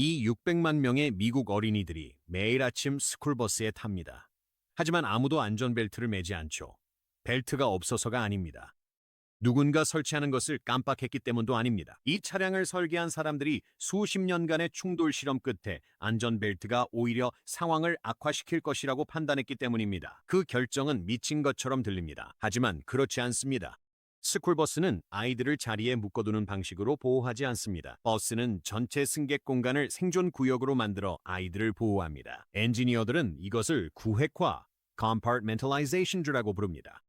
이 600만 명의 미국 어린이들이 매일 아침 스쿨버스에 탑니다. 하지만 아무도 안전벨트를 매지 않죠. 벨트가 없어서가 아닙니다. 누군가 설치하는 것을 깜빡했기 때문도 아닙니다. 이 차량을 설계한 사람들이 수십 년간의 충돌 실험 끝에 안전벨트가 오히려 상황을 악화시킬 것이라고 판단했기 때문입니다. 그 결정은 미친 것처럼 들립니다. 하지만 그렇지 않습니다. 스쿨버스는 아이들을 자리에 묶어두는 방식으로 보호하지 않습니다. 버스는 전체 승객 공간을 생존 구역으로 만들어 아이들을 보호합니다. 엔지니어들은 이것을 구획화, compartmentalization이라고 부릅니다.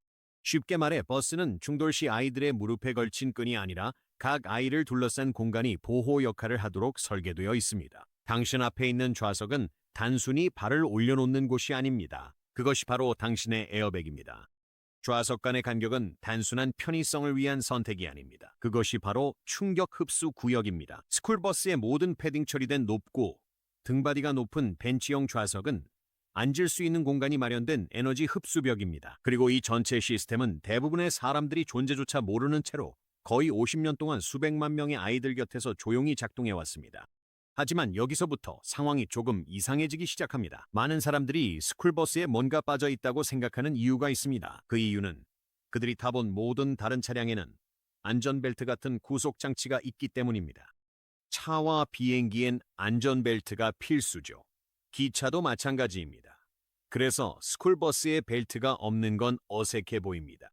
쉽게 말해 버스는 충돌 시 아이들의 무릎에 걸친 끈이 아니라 각 아이를 둘러싼 공간이 보호 역할을 하도록 설계되어 있습니다. 당신 앞에 있는 좌석은 단순히 발을 올려놓는 곳이 아닙니다. 그것이 바로 당신의 에어백입니다. 좌석 간의 간격은 단순한 편의성을 위한 선택이 아닙니다. 그것이 바로 충격 흡수 구역입니다. 스쿨버스의 모든 패딩 처리된 높고 등받이가 높은 벤치형 좌석은 앉을 수 있는 공간이 마련된 에너지 흡수벽입니다. 그리고 이 전체 시스템은 대부분의 사람들이 존재조차 모르는 채로 거의 50년 동안 수백만 명의 아이들 곁에서 조용히 작동해 왔습니다. 하지만 여기서부터 상황이 조금 이상해지기 시작합니다. 많은 사람들이 스쿨버스에 뭔가 빠져 있다고 생각하는 이유가 있습니다. 그 이유는 그들이 타본 모든 다른 차량에는 안전벨트 같은 구속장치가 있기 때문입니다. 차와 비행기엔 안전벨트가 필수죠. 기차도 마찬가지입니다. 그래서 스쿨버스에 벨트가 없는 건 어색해 보입니다.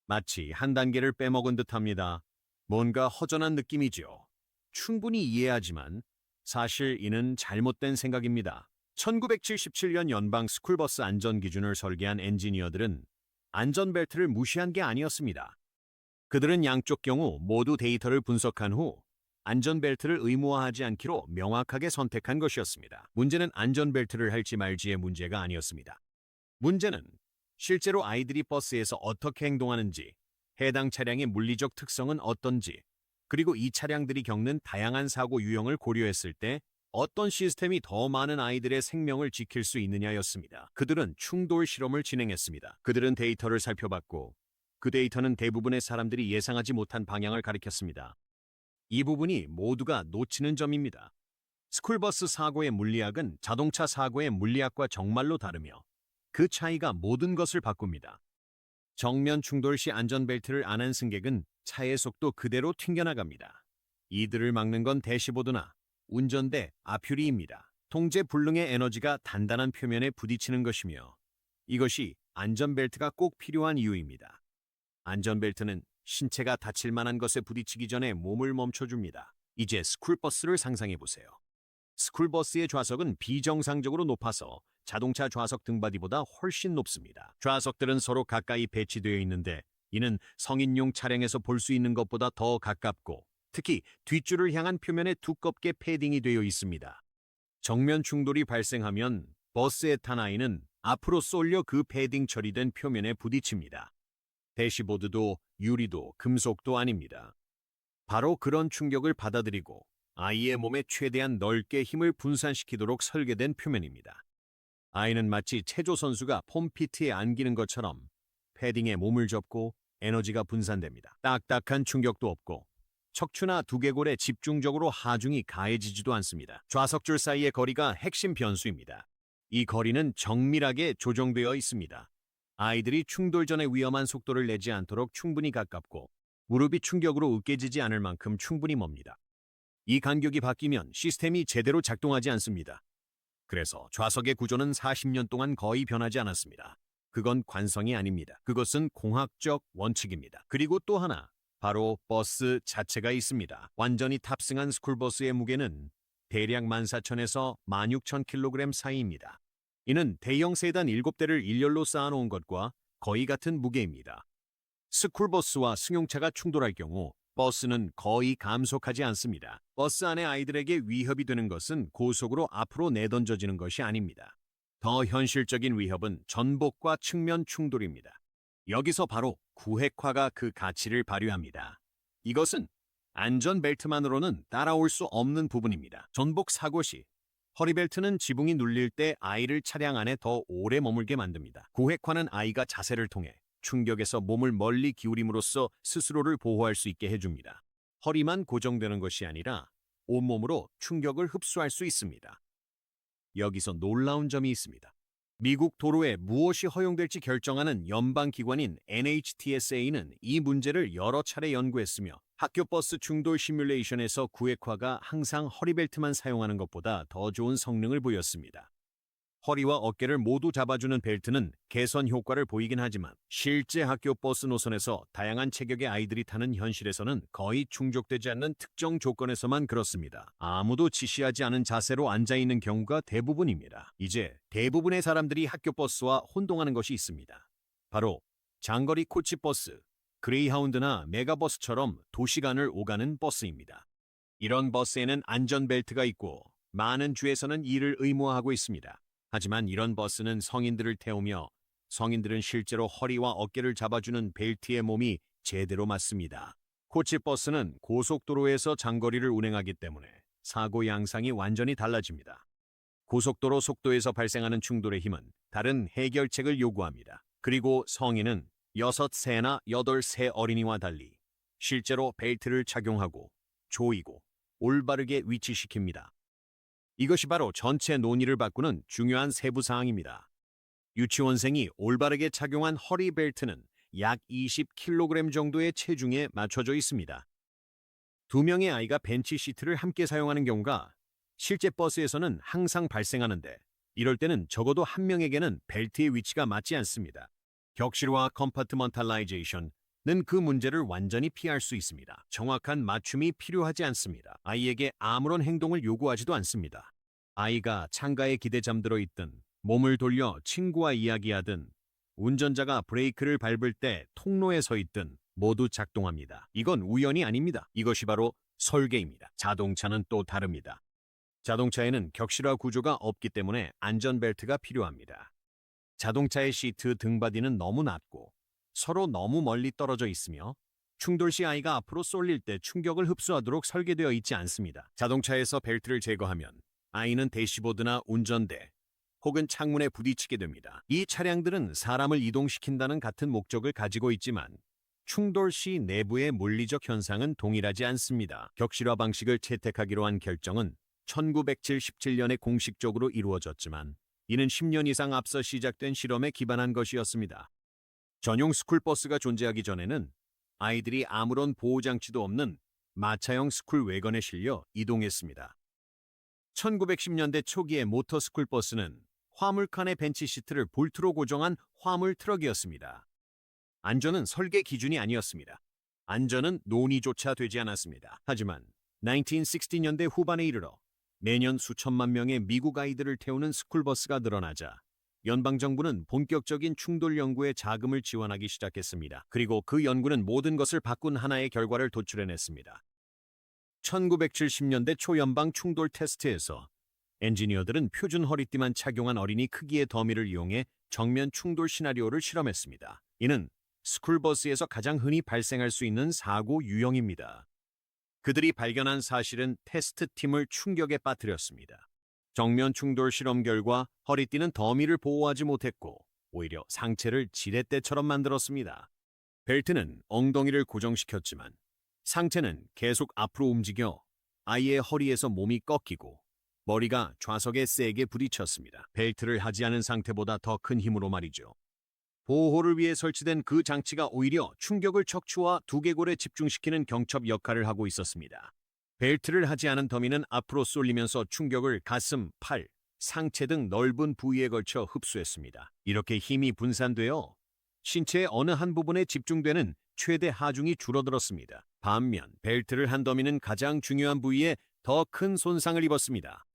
마치 한 단계를 빼먹은 듯합니다. 뭔가 허전한 느낌이죠. 충분히 이해하지만 사실 이는 잘못된 생각입니다. 1977년 연방 스쿨버스 안전기준을 설계한 엔지니어들은 안전벨트를 무시한 게 아니었습니다. 그들은 양쪽 경우 모두 데이터를 분석한 후 안전벨트를 의무화하지 않기로 명확하게 선택한 것이었습니다. 문제는 안전벨트를 할지 말지의 문제가 아니었습니다. 문제는 실제로 아이들이 버스에서 어떻게 행동하는지, 해당 차량의 물리적 특성은 어떤지, 그리고 이 차량들이 겪는 다양한 사고 유형을 고려했을 때 어떤 시스템이 더 많은 아이들의 생명을 지킬 수 있느냐였습니다. 그들은 충돌 실험을 진행했습니다. 그들은 데이터를 살펴봤고 그 데이터는 대부분의 사람들이 예상하지 못한 방향을 가리켰습니다. 이 부분이 모두가 놓치는 점입니다. 스쿨버스 사고의 물리학은 자동차 사고의 물리학과 정말로 다르며 그 차이가 모든 것을 바꿉니다. 정면 충돌 시 안전벨트를 안 한 승객은 차의 속도 그대로 튕겨나갑니다. 이들을 막는 건 대시보드나 운전대, 아퓨리입니다. 통제 불능의 에너지가 단단한 표면에 부딪히는 것이며 이것이 안전벨트가 꼭 필요한 이유입니다. 안전벨트는 신체가 다칠 만한 것에 부딪히기 전에 몸을 멈춰줍니다. 이제 스쿨버스를 상상해보세요. 스쿨버스의 좌석은 비정상적으로 높아서 자동차 좌석 등받이보다 훨씬 높습니다. 좌석들은 서로 가까이 배치되어 있는데 이는 성인용 차량에서 볼 수 있는 것보다 더 가깝고 특히 뒷줄을 향한 표면에 두껍게 패딩이 되어 있습니다. 정면 충돌이 발생하면 버스에 탄 아이는 앞으로 쏠려 그 패딩 처리된 표면에 부딪힙니다. 대시보드도 유리도 금속도 아닙니다. 바로 그런 충격을 받아들이고 아이의 몸에 최대한 넓게 힘을 분산시키도록 설계된 표면입니다. 아이는 마치 체조 선수가 폼피트에 안기는 것처럼 패딩에 몸을 접고 에너지가 분산됩니다. 딱딱한 충격도 없고 척추나 두개골에 집중적으로 하중이 가해지지도 않습니다. 좌석줄 사이의 거리가 핵심 변수입니다. 이 거리는 정밀하게 조정되어 있습니다. 아이들이 충돌 전에 위험한 속도를 내지 않도록 충분히 가깝고 무릎이 충격으로 으깨지지 않을 만큼 충분히 멉니다. 이 간격이 바뀌면 시스템이 제대로 작동하지 않습니다. 그래서 좌석의 구조는 40년 동안 거의 변하지 않았습니다. 그건 관성이 아닙니다. 그것은 공학적 원칙입니다. 그리고 또 하나, 바로 버스 자체가 있습니다. 완전히 탑승한 스쿨버스의 무게는 대략 14,000에서 16,000kg 사이입니다. 이는 대형 세단 7대를 일렬로 쌓아놓은 것과 거의 같은 무게입니다. 스쿨버스와 승용차가 충돌할 경우 버스는 거의 감속하지 않습니다. 버스 안에 아이들에게 위협이 되는 것은 고속으로 앞으로 내던져지는 것이 아닙니다. 더 현실적인 위협은 전복과 측면 충돌입니다. 여기서 바로 구획화가 그 가치를 발휘합니다. 이것은 안전벨트만으로는 따라올 수 없는 부분입니다. 전복 사고 시 허리벨트는 지붕이 눌릴 때 아이를 차량 안에 더 오래 머물게 만듭니다. 구획화는 아이가 자세를 통해 충격에서 몸을 멀리 기울임으로써 스스로를 보호할 수 있게 해줍니다. 허리만 고정되는 것이 아니라 온몸으로 충격을 흡수할 수 있습니다. 여기서 놀라운 점이 있습니다. 미국 도로에 무엇이 허용될지 결정하는 연방기관인 NHTSA는 이 문제를 여러 차례 연구했으며 학교 버스 충돌 시뮬레이션에서 구획화가 항상 허리벨트만 사용하는 것보다 더 좋은 성능을 보였습니다. 허리와 어깨를 모두 잡아주는 벨트는 개선 효과를 보이긴 하지만 실제 학교 버스 노선에서 다양한 체격의 아이들이 타는 현실에서는 거의 충족되지 않는 특정 조건에서만 그렇습니다. 아무도 지시하지 않은 자세로 앉아있는 경우가 대부분입니다. 이제 대부분의 사람들이 학교 버스와 혼동하는 것이 있습니다. 바로 장거리 코치버스, 그레이하운드나 메가버스처럼 도시간을 오가는 버스입니다. 이런 버스에는 안전벨트가 있고 많은 주에서는 이를 의무화하고 있습니다. 하지만 이런 버스는 성인들을 태우며 성인들은 실제로 허리와 어깨를 잡아주는 벨트에 몸이 제대로 맞습니다. 코치버스는 고속도로에서 장거리를 운행하기 때문에 사고 양상이 완전히 달라집니다. 고속도로 속도에서 발생하는 충돌의 힘은 다른 해결책을 요구합니다. 그리고 성인은 6세나 8세 어린이와 달리 실제로 벨트를 착용하고 조이고 올바르게 위치시킵니다. 이것이 바로 전체 논의를 바꾸는 중요한 세부 사항입니다. 유치원생이 올바르게 착용한 허리 벨트는 약 20kg 정도의 체중에 맞춰져 있습니다. 두 명의 아이가 벤치 시트를 함께 사용하는 경우가 실제 버스에서는 항상 발생하는데 이럴 때는 적어도 한 명에게는 벨트의 위치가 맞지 않습니다. 격실화 컴파트먼탈라이제이션은 그 문제를 완전히 피할 수 있습니다. 정확한 맞춤이 필요하지 않습니다. 아이에게 아무런 행동을 요구하지도 않습니다. 아이가 창가에 기대 잠들어 있든 몸을 돌려 친구와 이야기하든 운전자가 브레이크를 밟을 때 통로에 서 있든 모두 작동합니다. 이건 우연이 아닙니다. 이것이 바로 설계입니다. 자동차는 또 다릅니다. 자동차에는 격실화 구조가 없기 때문에 안전벨트가 필요합니다. 자동차의 시트 등받이는 너무 낮고 서로 너무 멀리 떨어져 있으며 충돌 시 아이가 앞으로 쏠릴 때 충격을 흡수하도록 설계되어 있지 않습니다. 자동차에서 벨트를 제거하면 아이는 대시보드나 운전대 혹은 창문에 부딪히게 됩니다. 이 차량들은 사람을 이동시킨다는 같은 목적을 가지고 있지만 충돌 시 내부의 물리적 현상은 동일하지 않습니다. 격실화 방식을 채택하기로 한 결정은 1977년에 공식적으로 이루어졌지만 이는 10년 이상 앞서 시작된 실험에 기반한 것이었습니다. 전용 스쿨버스가 존재하기 전에는 아이들이 아무런 보호장치도 없는 마차형 스쿨 외건에 실려 이동했습니다. 1910년대 초기의 모터 스쿨버스는 화물칸의 벤치 시트를 볼트로 고정한 화물 트럭이었습니다. 안전은 설계 기준이 아니었습니다. 안전은 논의조차 되지 않았습니다. 하지만 1960년대 후반에 이르러 매년 수천만 명의 미국 아이들을 태우는 스쿨버스가 늘어나자 연방정부는 본격적인 충돌 연구에 자금을 지원하기 시작했습니다. 그리고 그 연구는 모든 것을 바꾼 하나의 결과를 도출해냈습니다. 1970년대 초 연방 충돌 테스트에서 엔지니어들은 표준 허리띠만 착용한 어린이 크기의 더미를 이용해 정면 충돌 시나리오를 실험했습니다. 이는 스쿨버스에서 가장 흔히 발생할 수 있는 사고 유형입니다. 그들이 발견한 사실은 테스트팀을 충격에 빠뜨렸습니다. 정면 충돌 실험 결과 허리띠는 더미를 보호하지 못했고 오히려 상체를 지렛대처럼 만들었습니다. 벨트는 엉덩이를 고정시켰지만 상체는 계속 앞으로 움직여 아이의 허리에서 몸이 꺾이고 머리가 좌석에 세게 부딪혔습니다. 벨트를 하지 않은 상태보다 더 큰 힘으로 말이죠. 보호를 위해 설치된 그 장치가 오히려 충격을 척추와 두개골에 집중시키는 경첩 역할을 하고 있었습니다. 벨트를 하지 않은 더미는 앞으로 쏠리면서 충격을 가슴, 팔, 상체 등 넓은 부위에 걸쳐 흡수했습니다. 이렇게 힘이 분산되어 신체의 어느 한 부분에 집중되는 최대 하중이 줄어들었습니다. 반면 벨트를 한 더미는 가장 중요한 부위에 더 큰 손상을 입었습니다.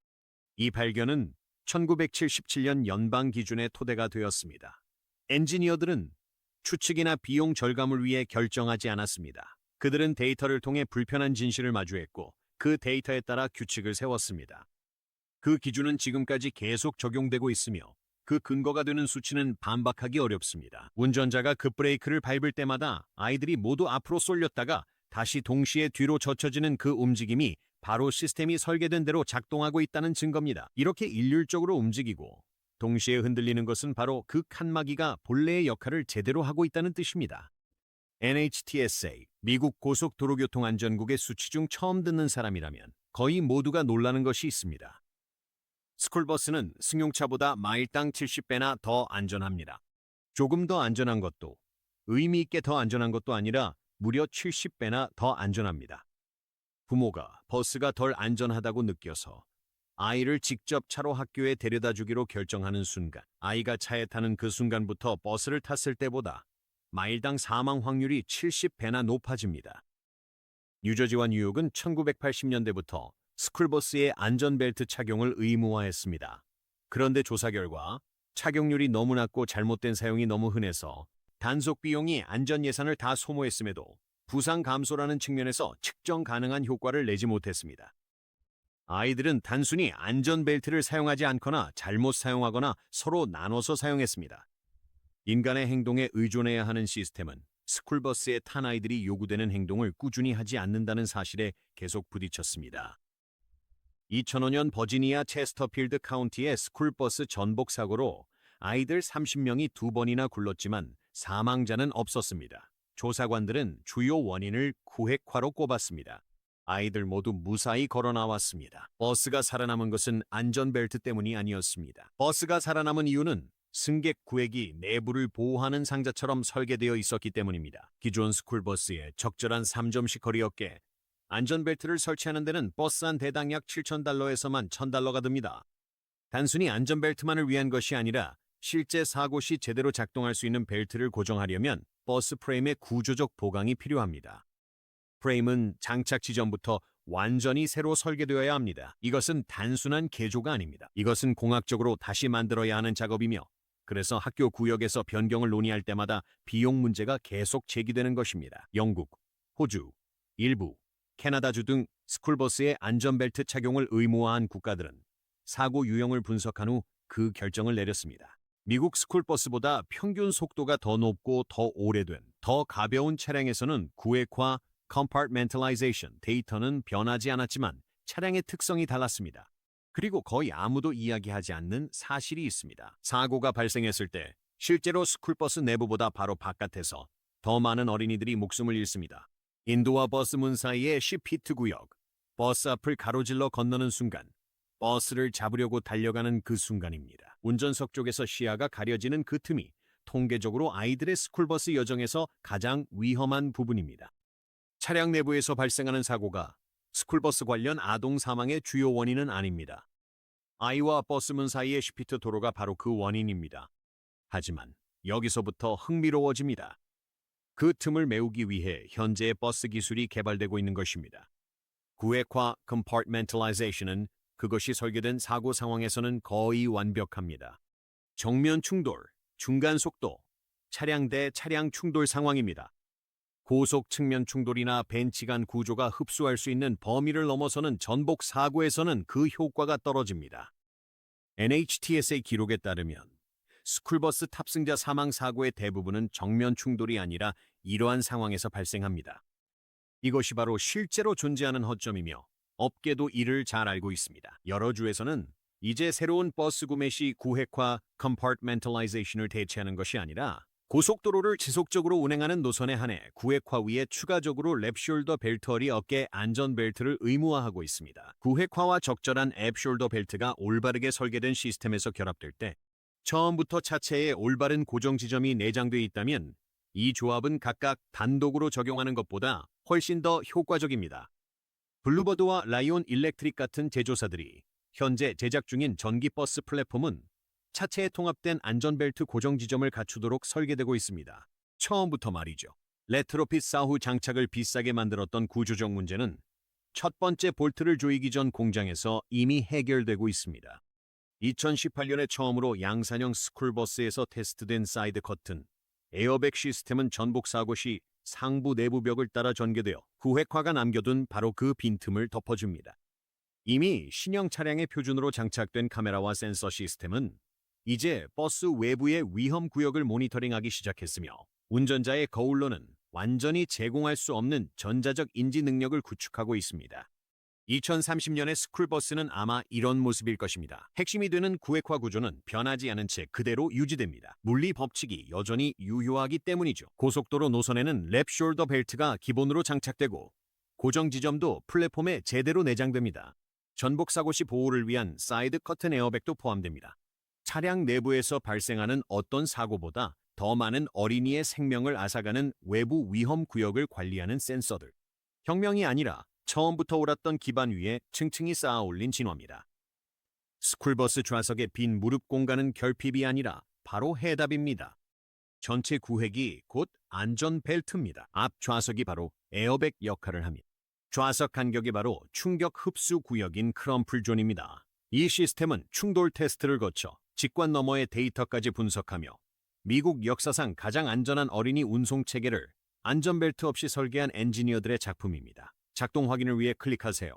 이 발견은 1977년 연방 기준의 토대가 되었습니다. 엔지니어들은 추측이나 비용 절감을 위해 결정하지 않았습니다. 그들은 데이터를 통해 불편한 진실을 마주했고 그 데이터에 따라 규칙을 세웠습니다. 그 기준은 지금까지 계속 적용되고 있으며 그 근거가 되는 수치는 반박하기 어렵습니다. 운전자가 급브레이크를 밟을 때마다 아이들이 모두 앞으로 쏠렸다가 다시 동시에 뒤로 젖혀지는 그 움직임이 바로 시스템이 설계된 대로 작동하고 있다는 증거입니다. 이렇게 일률적으로 움직이고 동시에 흔들리는 것은 바로 그 칸막이가 본래의 역할을 제대로 하고 있다는 뜻입니다. NHTSA, 미국 고속도로교통안전국의 수치 중 처음 듣는 사람이라면 거의 모두가 놀라는 것이 있습니다. 스쿨버스는 승용차보다 마일당 70배나 더 안전합니다. 조금 더 안전한 것도, 의미 있게 더 안전한 것도 아니라 무려 70배나 더 안전합니다. 부모가 버스가 덜 안전하다고 느껴서 아이를 직접 차로 학교에 데려다 주기로 결정하는 순간, 아이가 차에 타는 그 순간부터 버스를 탔을 때보다 마일당 사망 확률이 70배나 높아집니다. 뉴저지와 뉴욕은 1980년대부터 스쿨버스의 안전벨트 착용을 의무화했습니다. 그런데 조사 결과 착용률이 너무 낮고 잘못된 사용이 너무 흔해서 단속 비용이 안전 예산을 다 소모했음에도 부상 감소라는 측면에서 측정 가능한 효과를 내지 못했습니다. 아이들은 단순히 안전벨트를 사용하지 않거나 잘못 사용하거나 서로 나눠서 사용했습니다. 인간의 행동에 의존해야 하는 시스템은 스쿨버스에 탄 아이들이 요구되는 행동을 꾸준히 하지 않는다는 사실에 계속 부딪혔습니다. 2005년 버지니아 체스터필드 카운티의 스쿨버스 전복 사고로 아이들 30명이 2번이나 굴렀지만 사망자는 없었습니다. 조사관들은 주요 원인을 구획화로 꼽았습니다. 아이들 모두 무사히 걸어 나왔습니다. 버스가 살아남은 것은 안전벨트 때문이 아니었습니다. 버스가 살아남은 이유는 승객 구획이 내부를 보호하는 상자처럼 설계되어 있었기 때문입니다. 기존 스쿨버스에 적절한 3점식 거리역에 안전벨트를 설치하는 데는 버스 한 대당 약 $7,000에서만 $1,000가 듭니다. 단순히 안전벨트만을 위한 것이 아니라 실제 사고 시 제대로 작동할 수 있는 벨트를 고정하려면 버스 프레임의 구조적 보강이 필요합니다. 프레임은 장착 지점부터 완전히 새로 설계되어야 합니다. 이것은 단순한 개조가 아닙니다. 이것은 공학적으로 다시 만들어야 하는 작업이며, 그래서 학교 구역에서 변경을 논의할 때마다 비용 문제가 계속 제기되는 것입니다. 영국, 호주, 일부, 캐나다주 등 스쿨버스의 안전벨트 착용을 의무화한 국가들은 사고 유형을 분석한 후 그 결정을 내렸습니다. 미국 스쿨버스보다 평균 속도가 더 높고 더 오래된, 더 가벼운 차량에서는 구획화 compartmentalization 데이터는 변하지 않았지만 차량의 특성이 달랐습니다. 그리고 거의 아무도 이야기하지 않는 사실이 있습니다. 사고가 발생했을 때 실제로 스쿨버스 내부보다 바로 바깥에서 더 많은 어린이들이 목숨을 잃습니다. 인도와 버스 문 사이의 10피트 구역, 버스 앞을 가로질러 건너는 순간, 버스를 잡으려고 달려가는 그 순간입니다. 운전석 쪽에서 시야가 가려지는 그 틈이 통계적으로 아이들의 스쿨버스 여정에서 가장 위험한 부분입니다. 차량 내부에서 발생하는 사고가 스쿨버스 관련 아동 사망의 주요 원인은 아닙니다. 아이와 버스문 사이의 10피트 도로가 바로 그 원인입니다. 하지만 여기서부터 흥미로워집니다. 그 틈을 메우기 위해 현재의 버스 기술이 개발되고 있는 것입니다. 구획화 compartmentalization은 그것이 설계된 사고 상황에서는 거의 완벽합니다. 정면 충돌, 중간 속도, 차량 대 차량 충돌 상황입니다. 고속 측면 충돌이나 벤치 간 구조가 흡수할 수 있는 범위를 넘어서는 전복 사고에서는 그 효과가 떨어집니다. NHTSA 기록에 따르면 스쿨버스 탑승자 사망 사고의 대부분은 정면 충돌이 아니라 이러한 상황에서 발생합니다. 이것이 바로 실제로 존재하는 허점이며 업계도 이를 잘 알고 있습니다. 여러 주에서는 이제 새로운 버스 구매 시 구획화 compartmentalization을 대체하는 것이 아니라 고속도로를 지속적으로 운행하는 노선에 한해 구획화 위에 추가적으로 랩숄더 벨트어리 어깨 안전벨트를 의무화하고 있습니다. 구획화와 적절한 앱숄더 벨트가 올바르게 설계된 시스템에서 결합될 때 처음부터 차체에 올바른 고정 지점이 내장되어 있다면 이 조합은 각각 단독으로 적용하는 것보다 훨씬 더 효과적입니다. 블루버드와 라이온 일렉트릭 같은 제조사들이 현재 제작 중인 전기버스 플랫폼은 차체에 통합된 안전벨트 고정 지점을 갖추도록 설계되고 있습니다. 처음부터 말이죠. 레트로핏 사후 장착을 비싸게 만들었던 구조적 문제는 첫 번째 볼트를 조이기 전 공장에서 이미 해결되고 있습니다. 2018년에 처음으로 양산형 스쿨버스에서 테스트된 사이드 커튼, 에어백 시스템은 전복 사고 시 상부 내부 벽을 따라 전개되어 구획화가 남겨둔 바로 그 빈틈을 덮어줍니다. 이미 신형 차량의 표준으로 장착된 카메라와 센서 시스템은 이제 버스 외부의 위험 구역을 모니터링하기 시작했으며 운전자의 거울로는 완전히 제공할 수 없는 전자적 인지 능력을 구축하고 있습니다. 2030년의 스쿨버스는 아마 이런 모습일 것입니다. 핵심이 되는 구획화 구조는 변하지 않은 채 그대로 유지됩니다. 물리 법칙이 여전히 유효하기 때문이죠. 고속도로 노선에는 랩숄더 벨트가 기본으로 장착되고 고정 지점도 플랫폼에 제대로 내장됩니다. 전복 사고 시 보호를 위한 사이드 커튼 에어백도 포함됩니다. 차량 내부에서 발생하는 어떤 사고보다 더 많은 어린이의 생명을 앗아가는 외부 위험 구역을 관리하는 센서들. 혁명이 아니라 처음부터 옳았던 기반 위에 층층이 쌓아 올린 진화입니다. 스쿨버스 좌석의 빈 무릎 공간은 결핍이 아니라 바로 해답입니다. 전체 구획이 곧 안전벨트입니다. 앞 좌석이 바로 에어백 역할을 합니다. 좌석 간격이 바로 충격 흡수 구역인 크럼플 존입니다. 이 시스템은 충돌 테스트를 거쳐 직관 너머의 데이터까지 분석하며 미국 역사상 가장 안전한 어린이 운송 체계를 안전벨트 없이 설계한 엔지니어들의 작품입니다. 작동 확인을 위해 클릭하세요.